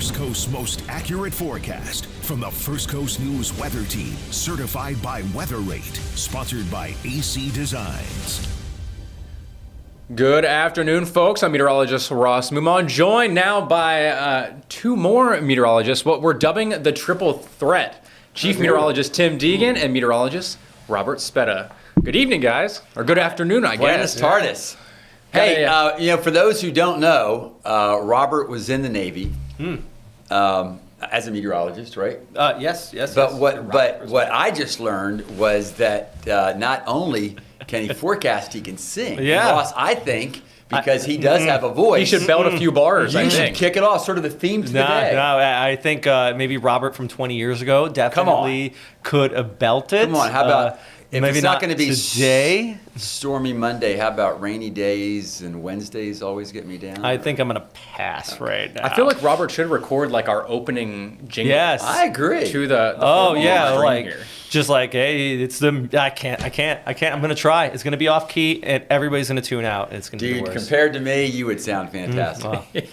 First Coast's most accurate forecast from the First Coast News Weather Team, certified by Weather Rate, sponsored by AC Designs. Good afternoon, folks. I'm meteorologist Ross Mumon, joined now by two more meteorologists, what we're dubbing the triple threat. Chief Meteorologist Tim Deegan and meteorologist Robert Spetta. Good evening, guys. Or good afternoon, I guess. Buenas tardes. Hey, for those who don't know, Robert was in the Navy as a meteorologist, right? Yes. But what I just learned was that not only can he forecast, he can sing. Yeah. Ross, I think, because he does have a voice. He should belt a few bars, You should kick it off, sort of the theme to the day. No, I think maybe Robert from 20 years ago definitely could have belted. Come on, how about... If maybe it's not going to be today. Stormy Monday, how about rainy days and Wednesdays always get me down? I think I'm going to pass right now. I feel like Robert should record like our opening jingle. Yes. I agree. To the like just like, hey, it's the I can't. I'm going to try. It's going to be off key and everybody's going to tune out. It's going to be worse. Compared to me, you would sound fantastic.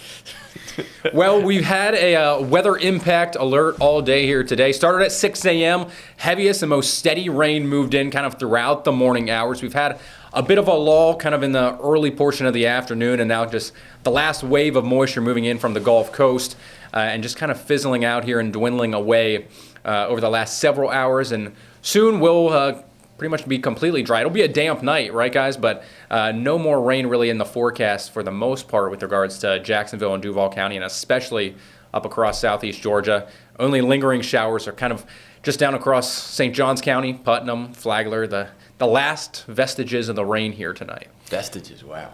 Well, we've had a weather impact alert all day here today. Started at 6 a.m. Heaviest and most steady rain moved in kind of throughout the morning hours. We've had a bit of a lull kind of in the early portion of the afternoon, and now just the last wave of moisture moving in from the Gulf Coast and just kind of fizzling out here and dwindling away over the last several hours. And soon we'll pretty much be completely dry. It'll be a damp night, right, guys? But no more rain really in the forecast for the most part with regards to Jacksonville and Duval County, and especially up across southeast Georgia. Only lingering showers are kind of just down across St. Johns County, Putnam, Flagler, the last vestiges of the rain here tonight. Vestiges, wow.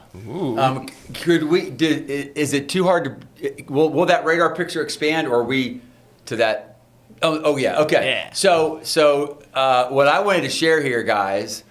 Is it too hard to, will that radar picture expand, or are we to that? Oh yeah, okay. Yeah. So what I wanted to share here, guys,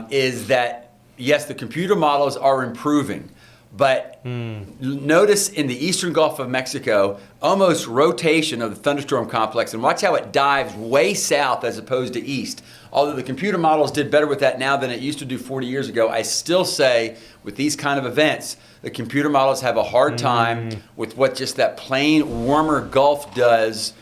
is that, yes, the computer models are improving, but notice in the eastern Gulf of Mexico, almost rotation of the thunderstorm complex, and watch how it dives way south as opposed to east. Although the computer models did better with that now than it used to do 40 years ago, I still say with these kind of events, the computer models have a hard time with what just that plain warmer Gulf does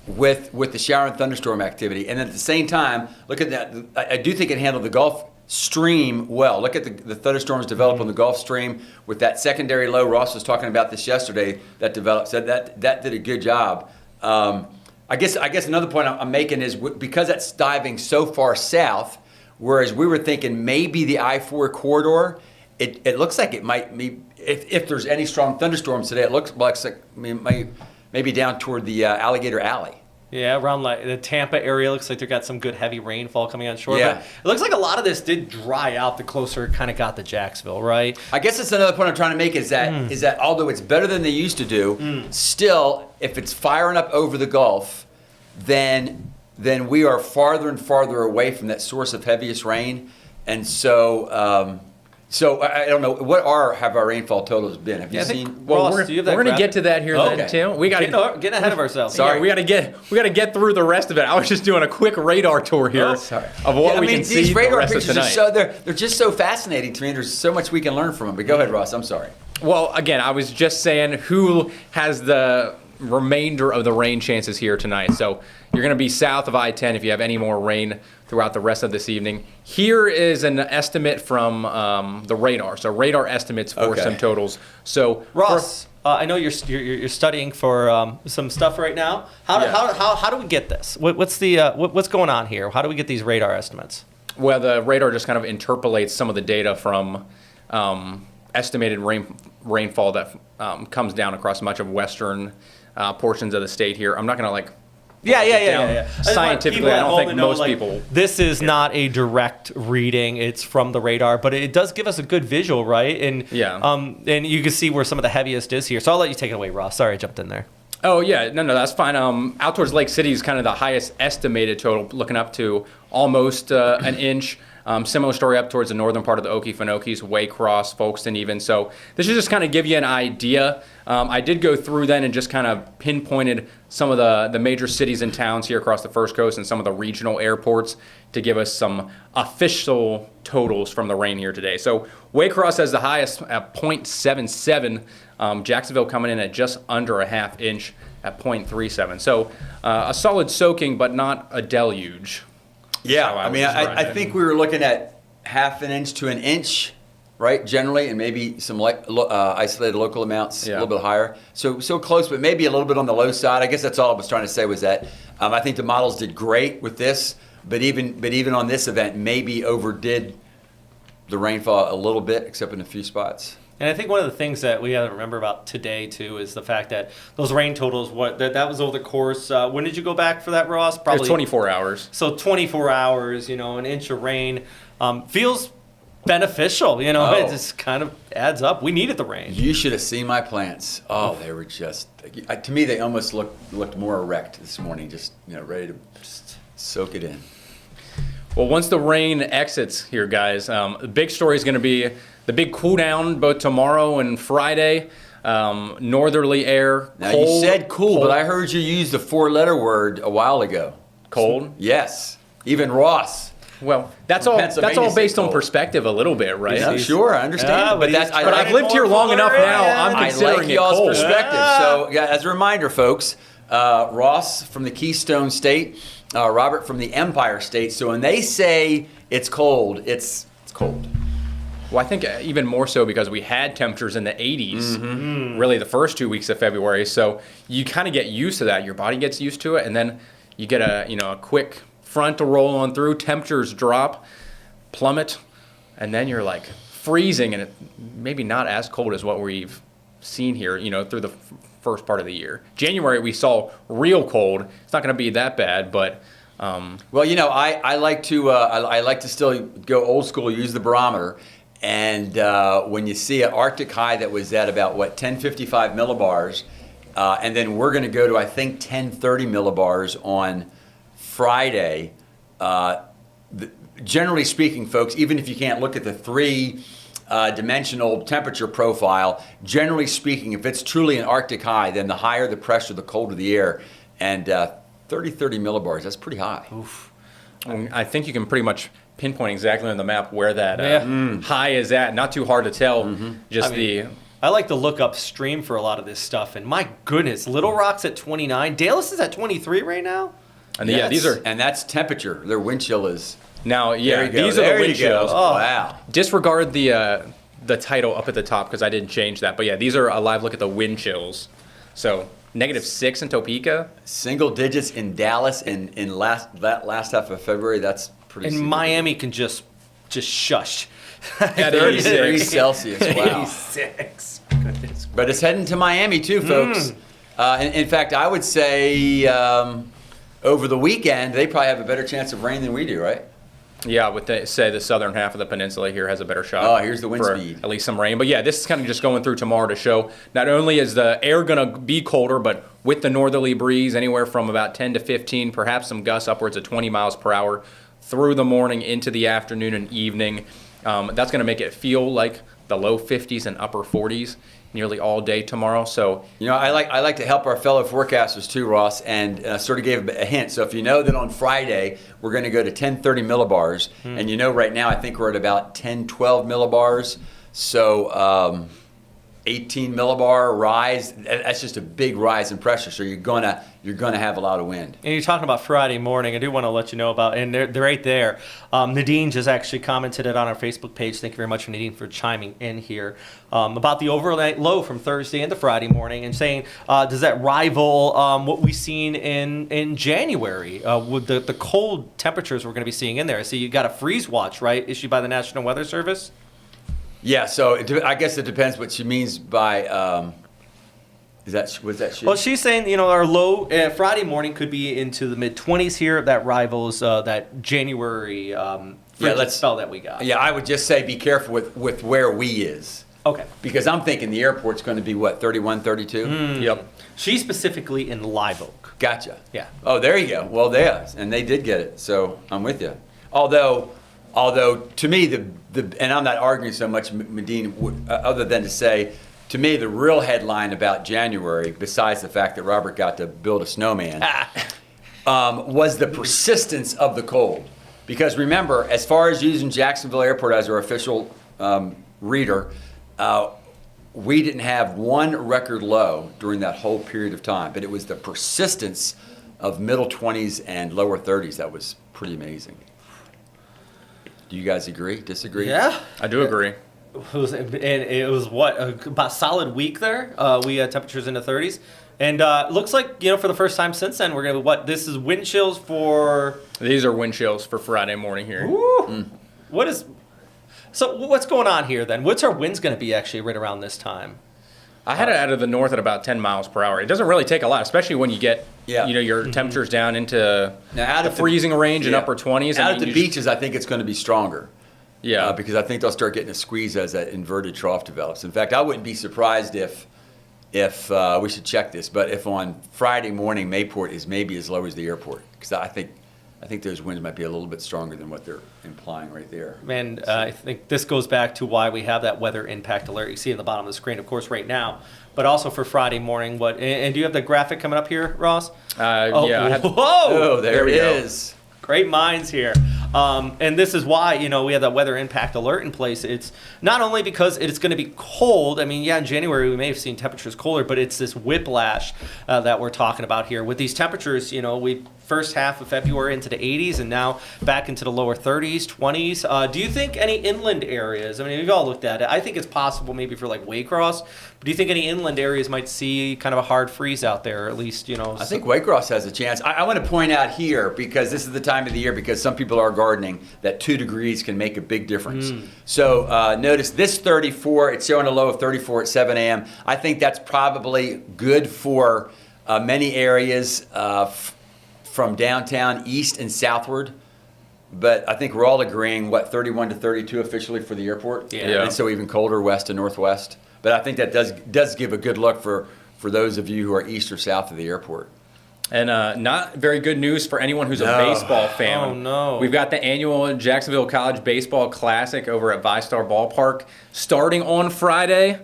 with the shower and thunderstorm activity. And at the same time, look at that. I do think it handled the Gulf Stream well. Look at the thunderstorms develop on the Gulf Stream with that secondary low. Ross was talking about this yesterday that developed. Said that did a good job. I guess another point I'm making is because that's diving so far south, whereas we were thinking maybe the I-4 corridor, it looks like it might be, if there's any strong thunderstorms today, it looks like maybe down toward the Alligator Alley. Yeah, around like the Tampa area, looks like they got some good heavy rainfall coming on shore. Yeah. But it looks like a lot of this did dry out the closer it kind of got to Jacksonville, right? I guess that's another point I'm trying to make is that although it's better than they used to do, still, if it's firing up over the Gulf, then we are farther and farther away from that source of heaviest rain. And so I don't know, have our rainfall totals been? Have you seen? Well, Ross, we're going to get to that here then, Tim. We got to get ahead of ourselves. Sorry, we got to get through the rest of it. I was just doing a quick radar tour here of what we can see these radar the rest of pictures tonight. they're just so fascinating to me. There's so much we can learn from them. But go ahead, Ross. I'm sorry. Well, again, I was just saying who has the remainder of the rain chances here tonight. So you're going to be south of I-10 if you have any more rain throughout the rest of this evening. Here is an estimate from the radar. So radar estimates for some totals. So Ross, I know you're studying for some stuff right now. How do we get this? What's going on here? How do we get these radar estimates? Well, the radar just kind of interpolates some of the data from estimated rainfall that comes down across much of western portions of the state here. I'm not going to Yeah. Scientifically, I don't think most people. This is not a direct reading. It's from the radar, but it does give us a good visual, right? And and you can see where some of the heaviest is here. So I'll let you take it away, Ross. Sorry, I jumped in there. Oh yeah, no, that's fine. Out towards Lake City is kind of the highest estimated total, looking up to almost an inch. Similar story up towards the northern part of the Okefenokee, Waycross, Folkestone even. So this should just kind of give you an idea. I did go through then and just kind of pinpointed some of the major cities and towns here across the First Coast and some of the regional airports to give us some official totals from the rain here today. So Waycross has the highest at 0.77 Jacksonville coming in at just under a half inch at 0.37. So a solid soaking, but not a deluge. Yeah, I think we were looking at half an inch to an inch, right, generally, and maybe some isolated local amounts a little bit higher. So close, but maybe a little bit on the low side. I guess that's all I was trying to say was that I think the models did great with this, but even on this event, maybe overdid the rainfall a little bit, except in a few spots. And I think one of the things that we have to remember about today, too, is the fact that those rain totals, that was over the course. When did you go back for that, Ross? Probably 24 hours. So 24 hours, an inch of rain feels beneficial. It just kind of adds up. We needed the rain. You should have seen my plants. Oh, they were just, to me, they almost looked more erect this morning, just, ready to just soak it in. Well, once the rain exits here, guys, the big story is going to be the big cool down both tomorrow and Friday. Northerly air. Now, cold, you said cool, but I heard you use the 4-letter word a while ago. Cold? Yes. Even Ross. Well, that's all based on perspective a little bit, right? Yeah, sure, I understand. But I've lived here long enough now. I'm considering I like it y'all's cold. perspective. So, as a reminder, folks, Ross from the Keystone State, Robert from the Empire State. So when they say it's cold, it's cold. Well, I think even more so because we had temperatures in the 80s, really the first 2 weeks of February. So you kind of get used to that. Your body gets used to it, and then you get a quick front to roll on through. Temperatures drop, plummet, and then you're like freezing, and it maybe not as cold as what we've seen here, through the first part of the year. January we saw real cold. It's not going to be that bad, but. Well, I like to still go old school, use the barometer. And when you see an Arctic high that was at about, 1055 millibars, and then we're going to go to, I think, 1030 millibars on Friday. Generally speaking, folks, even if you can't look at the three-dimensional temperature profile, generally speaking, if it's truly an Arctic high, then the higher the pressure, the colder the air. And 30 millibars, that's pretty high. Oof. I think you can pretty much pinpoint exactly on the map where that high is at. Not too hard to tell. I like to look upstream for a lot of this stuff, and my goodness, Little Rock's at 29. Dallas is at 23 right now. And these are, and that's temperature. Their wind chill is. Now, these are the wind chills. Oh, wow. Disregard the title up at the top because I didn't change that. But yeah, these are a live look at the wind chills. So -6 in Topeka. Single digits in Dallas in that last half of February. That's pretty. And Miami can just shush. At 30 degrees Celsius. Wow. 86. Goodness. But it's heading to Miami too, folks. In fact, I would say over the weekend they probably have a better chance of rain than we do, right? Yeah, the southern half of the peninsula here has a better shot. Oh, here's the wind for speed. At least some rain. But yeah, this is kind of just going through tomorrow to show not only is the air going to be colder, but with the northerly breeze, anywhere from about 10 to 15, perhaps some gusts upwards of 20 miles per hour through the morning into the afternoon and evening. That's going to make it feel like the low 50s and upper 40s nearly all day tomorrow. So I like to help our fellow forecasters too, Ross, and sort of gave a hint. So if you know that on Friday we're going to go to 1030 millibars, and right now I think we're at about 1012 millibars. So 18 millibar rise. That's just a big rise in pressure. So you're gonna have a lot of wind. And you're talking about Friday morning. I do want to let you know about, and they're right there. Nadine just actually commented it on our Facebook page. Thank you very much, Nadine, for chiming in here about the overnight low from Thursday into Friday morning, and saying, does that rival what we've seen in January with the cold temperatures we're going to be seeing in there? So you got a freeze watch, right, issued by the National Weather Service? Yeah, so I guess it depends what she means by. Was that she? Well, she's saying our low Friday morning could be into the mid-20s here. That rivals that January spell that we got. Yeah, I would just say be careful with where we is. Okay. Because I'm thinking the airport's going to be 31, 32. Yep. She's specifically in Live Oak. Gotcha. Yeah. Oh, there you go. Well, and they did get it, so I'm with you. Although to me and I'm not arguing so much, Medina, other than to say, to me the real headline about January, besides the fact that Robert got to build a snowman, was the persistence of the cold. Because remember, as far as using Jacksonville Airport as our official reader, we didn't have one record low during that whole period of time, but it was the persistence of middle 20s and lower 30s that was pretty amazing. Do you guys agree? Disagree? Yeah. I do agree. It was what, about a solid week there. We had temperatures in the 30s. And looks like, for the first time since then, we're going to, this is wind chills for... These are wind chills for Friday morning here. Ooh. So what's going on here then? What's our winds going to be actually right around this time? I had it out of the north at about 10 miles per hour. It doesn't really take a lot, especially when you get your temperatures down into the freezing range and upper 20s. Out at the beaches, I think it's going to be stronger. Yeah. Because I think they'll start getting a squeeze as that inverted trough develops. In fact, I wouldn't be surprised if we should check this, but if on Friday morning Mayport is maybe as low as the airport, because I think those winds might be a little bit stronger than what they're implying right there. And I think this goes back to why we have that weather impact alert you see at the bottom of the screen, of course, right now, but also for Friday morning. And do you have the graphic coming up here, Ross? Yeah. Whoa! Oh, there it is. Great minds here. And this is why, we have that weather impact alert in place. It's not only because it's going to be cold. I mean, in January we may have seen temperatures colder, but it's this whiplash that we're talking about here. With these temperatures, we first half of February into the 80s and now back into the lower 30s, 20s. Do you think any inland areas, I mean, we've all looked at it. I think it's possible maybe for like Waycross, but do you think any inland areas might see kind of a hard freeze out there, or at least, I think Waycross has a chance. I want to point out here, because this is the time of the year, because some people are gardening, that 2 degrees can make a big difference. So notice this 34, it's showing a low of 34 at 7 a.m. I think that's probably good for many areas from downtown east and southward. But I think we're all agreeing, 31 to 32 officially for the airport? Yeah. And so even colder west to northwest. But I think that does give a good look for those of you who are east or south of the airport. And not very good news for anyone who's a baseball fan. Oh, no. We've got the annual Jacksonville College Baseball Classic over at VyStar Ballpark starting on Friday.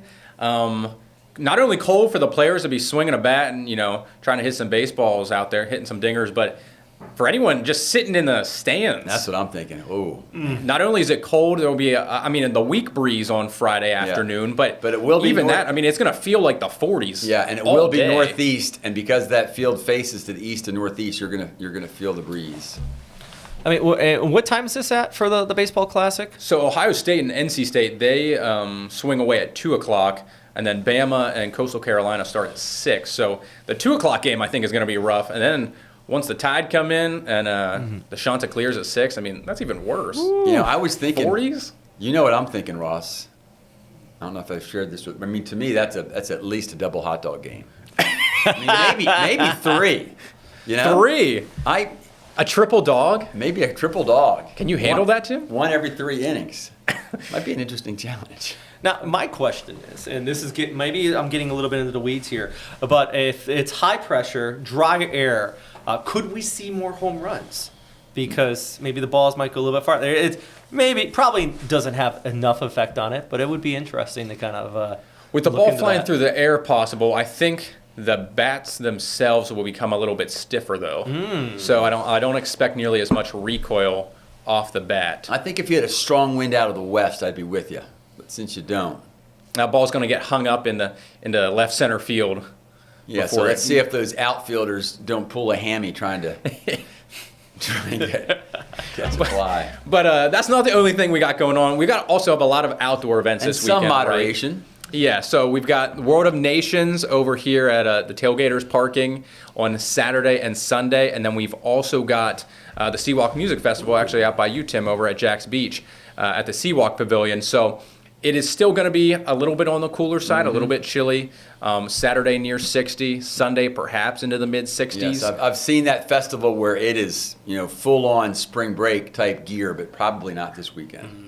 Not only cold for the players to be swinging a bat and, trying to hit some baseballs out there, hitting some dingers, but for anyone just sitting in the stands. That's what I'm thinking. Oh. Not only is it cold, there will be the weak breeze on Friday afternoon, but it will be even that, it's going to feel like the 40s. Yeah, and it will be northeast, and because that field faces to the east and northeast, you're gonna feel the breeze. What time is this at for the Baseball Classic? So Ohio State and NC State, they swing away at 2 o'clock, and then Bama and Coastal Carolina start at 6. So the 2 o'clock game, I think, is going to be rough. And then once the Tide come in and the Chanticleers at 6, that's even worse. Ooh. I was thinking 40s. You know what I'm thinking, Ross? I don't know if I've shared this with. To me, that's at least a double hot dog game. Maybe 3. 3. A triple dog? Maybe a triple dog. Can you handle that, Tim? 1 every 3 innings. Might be an interesting challenge. Now, my question is, and this is maybe I'm getting a little bit into the weeds here, but if it's high pressure, dry air, could we see more home runs? Because maybe the balls might go a little bit farther. It probably doesn't have enough effect on it, but it would be interesting to kind of with the ball flying through the air possible, I think the bats themselves will become a little bit stiffer though. So I don't expect nearly as much recoil off the bat. I think if you had a strong wind out of the west, I'd be with you. But since you don't, that ball's going to get hung up in the left center field. Yeah, so let's see if those outfielders don't pull a hammy trying to catch a fly. But that's not the only thing we got going on. We also have a lot of outdoor events this weekend. Some moderation. Right? Yeah, so we've got World of Nations over here at the Tailgaters parking on Saturday and Sunday, and then we've also got the Seawalk Music Festival actually out by you, Tim, over at Jack's Beach at the Seawalk Pavilion. So it is still going to be a little bit on the cooler side, a little bit chilly. Saturday near 60, Sunday perhaps into the mid-60s. Yes, I've seen that festival where it is, full-on spring break type gear, but probably not this weekend.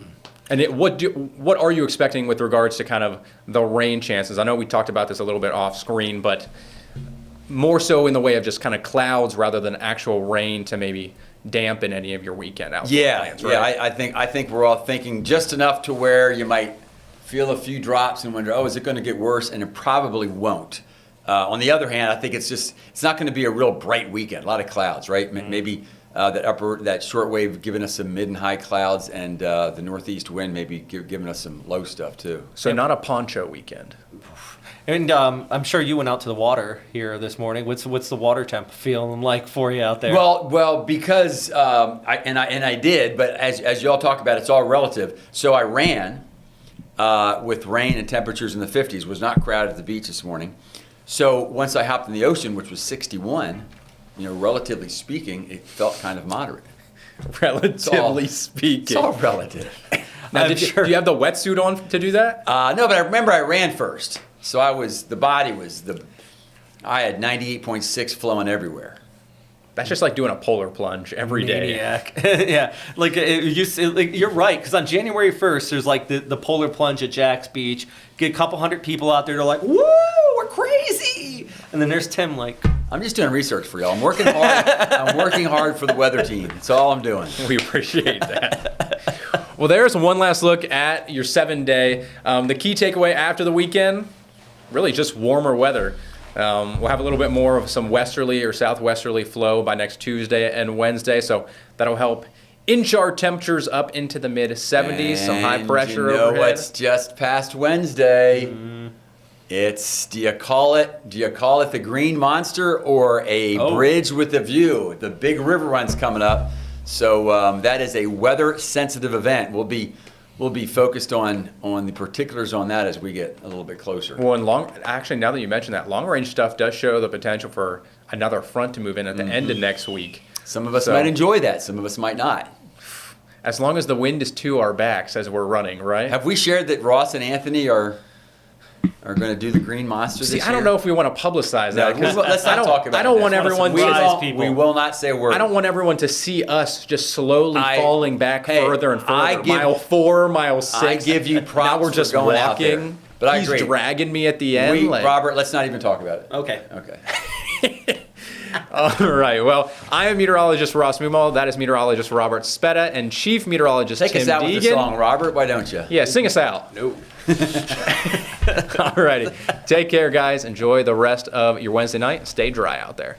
And what are you expecting with regards to kind of the rain chances? I know we talked about this a little bit off screen, but more so in the way of just kind of clouds rather than actual rain to maybe dampen any of your weekend outdoor plans, right? Yeah, I think we're all thinking just enough to where you might feel a few drops and wonder, is it going to get worse? And it probably won't. On the other hand, I think it's not going to be a real bright weekend. A lot of clouds, right? Maybe that short wave giving us some mid and high clouds, and the northeast wind maybe giving us some low stuff too. So not a poncho weekend. And I'm sure you went out to the water here this morning. What's the water temp feeling like for you out there? Well, because I did, but as y'all talk about, it's all relative. So I ran with rain and temperatures in the 50s. Was not crowded at the beach this morning. So once I hopped in the ocean, which was 61, relatively speaking, it felt kind of moderate. Relatively speaking. It's all relative. Now, do you have the wetsuit on to do that? No, but I remember I ran first. So I had 98.6 flowing everywhere. That's just like doing a polar plunge every day. Maniac. Yeah, you're right, because on January 1st, there's like the polar plunge at Jack's Beach. Get a couple hundred people out there, they're like, woo, we're crazy. And then there's Tim like, I'm just doing research for y'all. I'm working hard. I'm working hard for the weather team. That's all I'm doing. We appreciate that. Well, there's one last look at your 7-day. The key takeaway after the weekend, really just warmer weather. We'll have a little bit more of some westerly or southwesterly flow by next Tuesday and Wednesday, so that'll help inch our temperatures up into the mid-70s, some high pressure overhead. What's just past Wednesday? It's, do you call it the Green Monster or a bridge with a view? The big river run's coming up, so that is a weather-sensitive event. We'll be focused on the particulars on that as we get a little bit closer. Well, and actually, now that you mention that, long-range stuff does show the potential for another front to move in at the end of next week. Some of us might enjoy that. Some of us might not. As long as the wind is to our backs as we're running, right? Have we shared that Ross and Anthony are going to do the Green Monster this year? I don't know if we want to publicize that. No, let's not talk about it. I don't want everyone we will not say a word. I don't want everyone to see us just slowly falling back further and further. Mile 4, mile 6. I give you props. Now we're just for going walking. out there. But I He's agree. dragging me at the end. Robert, let's not even talk about it. okay. All right. Well, I am meteorologist Ross Mumal. That is meteorologist Robert Spetta and chief meteorologist Take Tim us out Deegan. with the song, Robert. Why don't you? Yeah, sing us out. No. All righty. Take care, guys. Enjoy the rest of your Wednesday night. Stay dry out there.